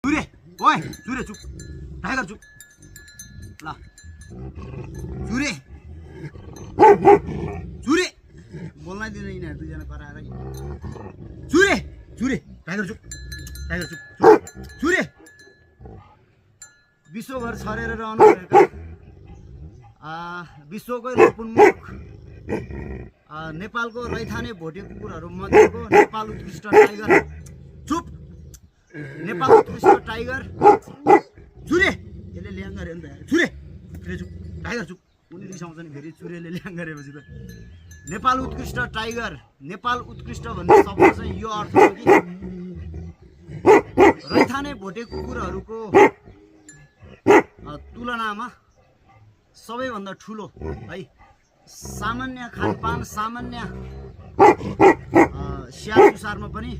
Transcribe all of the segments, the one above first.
सूर्य ओए सूर्य चुप टाइगर चुप ल सूर्य सूर्य बोल्न दिँदैन यिनीहरू दुईजना कराएर सूर्य सूर्य टाइगर चुप सूर्य विश्वभर छरेर रहनुभएका विश्वकै लोपोन्मुख नेपालको रैथाने भोटे कुकुरहरू मध्येको नेपाल उत्कृष्ट टाइगर चुप नेपाल उत्कृष्ट टाइगर सूर्य यसले ल्याङ गरे नि त सूर्य चुप टाइगर चुप उनी रिसाउँछ नि फेरि सूर्यले ल्याङ गरेपछि त नेपाल उत्कृष्ट टाइगर नेपाल उत्कृष्ट भन्ने शब्द चाहिँ यो अर्थ हो कि रैथाने भोटे कुकुरहरूको तुलनामा सबैभन्दा ठुलो है सामान्य खानपान सामान्य स्याहार सुसारमा पनि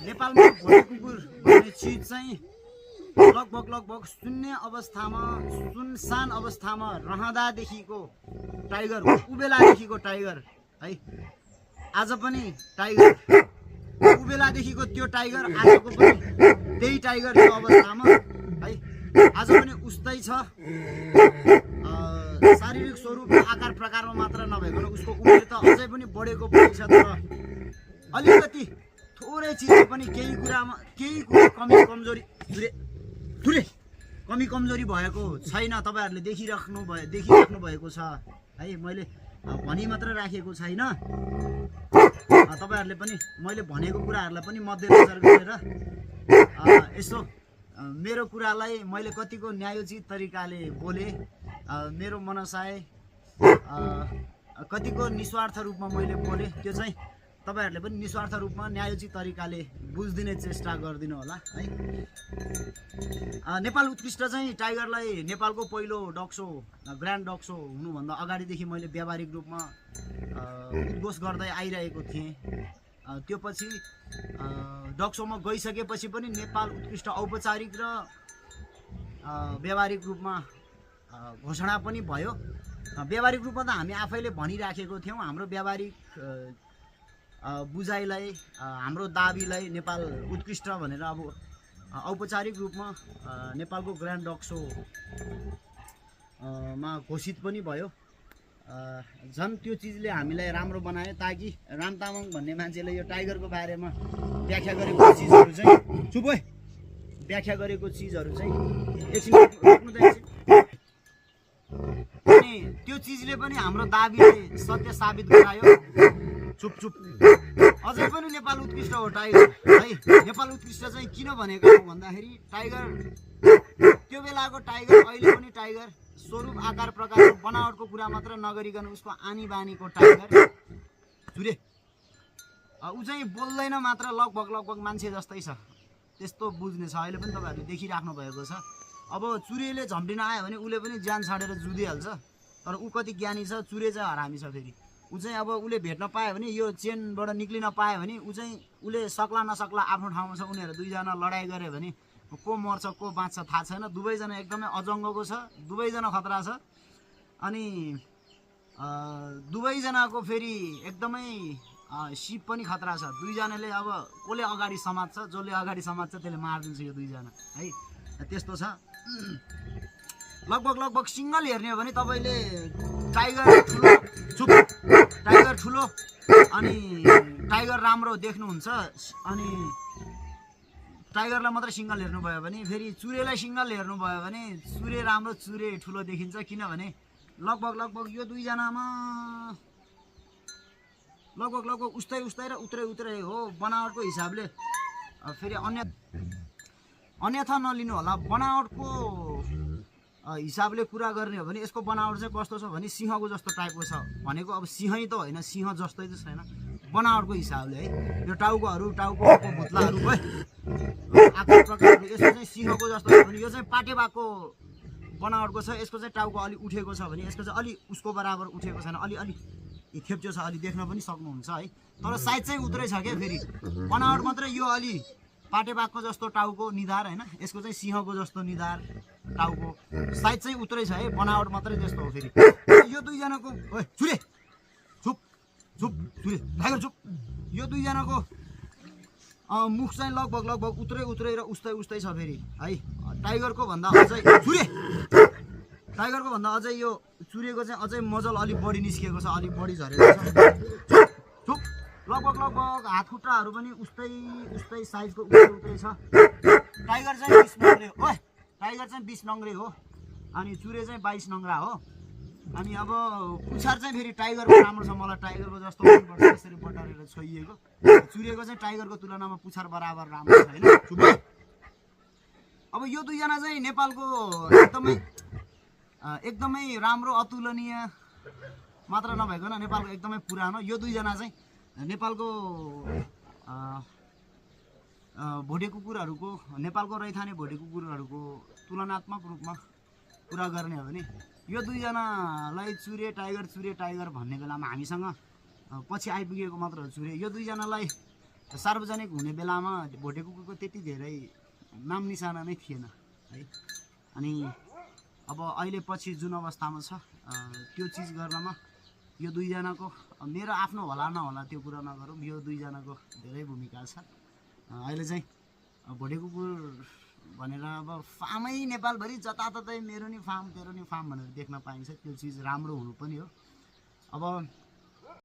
नेपालमा भोटे कुकुर भन्ने चिज चाहिँ लगभग शून्य अवस्थामा सुनसान अवस्थामा रहँदादेखिको टाइगर उबेलादेखिको टाइगर है आज पनि टाइगर उबेलादेखिको त्यो टाइगर आजको पनि त्यही टाइगर त्यो अवस्थामा है आज पनि उस्तै छ शारीरिक स्वरूप आकार प्रकारमा मात्र नभइकन उसको उमेर त अझै पनि बढेको पनि छ तर अलिकति थोरै चिजमा पनि केही कुरा कमी कमजोरी भएको छैन तपाईहरुले देखिराख्नु भएको छ है मैले भनि मात्र राखेको छैन तपाईहरुले पनि मैले भनेको कुराहरुलाई पनि मध्यनजर गरेर यसो मेरो कुरालाई मैले कतिको न्यायोचित तरिकाले बोले मेरो मनसाय कतिको निस्वार्थ रूपमा मैले बोले त्यो चाहिँ तपाईहरुले पनि निस्वार्थ रूपमा न्यायोचित तरिकाले बुझ्दिने चेष्टा गर्दिनु होला है नेपाल उत्कृष्ट चाहिँ टाइगरलाई नेपालको पहिलो डक्सो ग्रान्ड डक्सो हुनुभन्दा अगाडिदेखि मैले व्यावहारिक रूपमा उद्घोष गर्दै आइरहेको थिएँ त्यो पछि डक्सोमा गइसकेपछि पनि नेपाल उत्कृष्ट औपचारिक र व्यावहारिक रूपमा घोषणा पनि भयो व्यावहारिक रूपमा त हामी आफैले भनिराखेको थियौँ हाम्रो व्यावहारिक बुझाइलाई हाम्रो दाबीलाई नेपाल उत्कृष्ट भनेर अब औपचारिक रूपमा नेपालको ग्रान्ड डक्सो मा घोषित पनि भयो झन् त्यो चिजले हामीलाई राम्रो बनायो ताकि राम तामाङ भन्ने मान्छेले यो टाइगरको बारेमा व्याख्या गरेको चिजहरू चाहिँ चुप है व्याख्या गरेको चिजहरू चाहिँ एकछिन रोक्नु त एकछिन अनि त्यो चिजले पनि हाम्रो दाबीलाई सत्य साबित गरायो चुप अझै पनि नेपाल उत्कृष्ट हो टाइगर है नेपाल उत्कृष्ट चाहिँ किन भनेको हो भन्दाखेरि टाइगर त्यो बेलाको टाइगर अहिले पनि टाइगर स्वरूप आकार प्रकार बनावटको कुरा मात्र नगरिकन उसको आनी बानीको टाइगर सूर्य ऊ चाहिँ बोल्दैन मात्र लगभग मान्छे जस्तै छ त्यस्तो बुझ्ने छ अहिले पनि तपाईहरुले देखिराख्नु भएको छ अब चुरेले झम्टिन आयो भने उले पनि ज्यान छाडेर जुदिहाल्छ तर ऊ कति ज्ञानी छ चुरे चाहिँ हरामी छ फेरि ऊ चाहिँ अब उले भेट्न पायो भने यो चेनबाट निक्लिन पायो भने ऊ चाहिँ उले सक्ला नसक्ला आफ्नो ठाउँमा छ उनीहरू दुईजना लडाइँ गरे भने को मर्छ को बाँच्छ थाहा छैन दुवैजना एकदमै अजङ्गको छ दुवैजना खतरा छ अनि दुवैजनाको फेरि एकदमै सिप पनि खतरा छ दुईजनाले अब कसले अगाडि समात्छ जसले अगाडि समात्छ त्यसले मारिदिन्छ यो दुईजना है त्यस्तो छ लगभग सिंगल हेर्ने हो भने तपाईले टाइगर ठुलो चुप टाइगर ठुलो अनि टाइगर राम्रो देख्नुहुन्छ अनि टाइगरलाई मात्र सिंगल हेर्नुभयो भने फेरि चुरेलाई सिंगल हेर्नुभयो भने चुरे राम्रो चुरे ठुलो देखिन्छ किनभने लगभग यो दुईजनामा लगभग उस्तै र उत्रै हो बनावटको हिसाबले फेरि अन्यथा नलिनु होला बनावटको हिसाबले कुरा गर्ने हो भने यसको बनावट चाहिँ कस्तो छ भने सिंहको जस्तो टाइपको छ भनेको अब सिंहै त होइन सिंह जस्तै त छैन बनावटको हिसाबले है यो टाउकोको भुत्लाहरू भयो आकार प्रकारहरू यसको चाहिँ सिंहको जस्तो छ भने यो चाहिँ पाटेबाको बनावटको छ यसको चाहिँ टाउको अलि उठेको छ भने यसको चाहिँ अलि उसको बराबर उठेको छैन अलि थेप्चो छ अलि देख्न पनि सक्नुहुन्छ है तर साइज चाहिँ उत्रै छ क्या फेरि बनावट मात्र यो अलि पाटेबागको जस्तो टाउको निधार हैन यसको चाहिँ सिंहको जस्तो निधार टाउको साइज चाहिँ उत्रै छ है बनावट मात्रै त्यस्तो हो फेरि यो दुईजनाको ओए चुरे चुप चुप चुरे टाइगर चुप यो दुईजनाको मुख चाहिँ लगभग उत्रै र उस्तै छ फेरि है। टाइगरको भन्दा अझै टाइगरको भन्दा अझै यो चुरेको चाहिँ अझै मजल अलिक बढी निस्किएको छ, अलिक बढी झरेको छ। चुप लगभग हात खुट्टाहरू पनि उस्तै साइजको उत्रै छ। टाइगर चाहिँ 20 नङ्ग्रे हो। टाइगर चाहिँ 20 नङ्ग्रे हो अनि चुरे चाहिँ 22 नङ्ग्रा हो। अनि अब पुछार चाहिँ फेरि टाइगरको राम्रो छ, मलाई टाइगरको जस्तो मनपर्छ, यसरी बटारेर छोइएको। चुरेको चाहिँ टाइगरको तुलनामा पुछार बराबर राम्रो छ होइन। अब यो दुईजना चाहिँ नेपालको एकदमै राम्रो अतुलनीय मात्र नभइकन नेपालको एकदमै पुरानो यो दुईजना चाहिँ नेपालको भोटे कुकुरहरूको, नेपालको रैथाने भोटे कुकुरहरूको तुलनात्मक रूपमा कुरा गर्ने हो भने यो दुईजनालाई चुरे टाइगर भन्ने बेलामा हामीसँग पछि आइपुगेको मात्र हो चुरे। यो दुईजनालाई सार्वजनिक हुने बेलामा भोटे कुकुरको त्यति धेरै नाम निशाना नै थिएन है। अनि अब अहिले पछि जुन अवस्थामा छ त्यो चिज गर्नमा यो दुईजनाको, मेरो आफ्नो होला नहोला त्यो कुरा नगरौँ, यो दुईजनाको धेरै भूमिका छ। अहिले चाहिँ भोटे कुकुर भनेर अब फार्मै नेपालभरि जताततै मेरो नि फार्म तेरो नि फार्म भनेर देख्न पाइन्छ। त्यो चिज राम्रो हुनु पनि हो। अब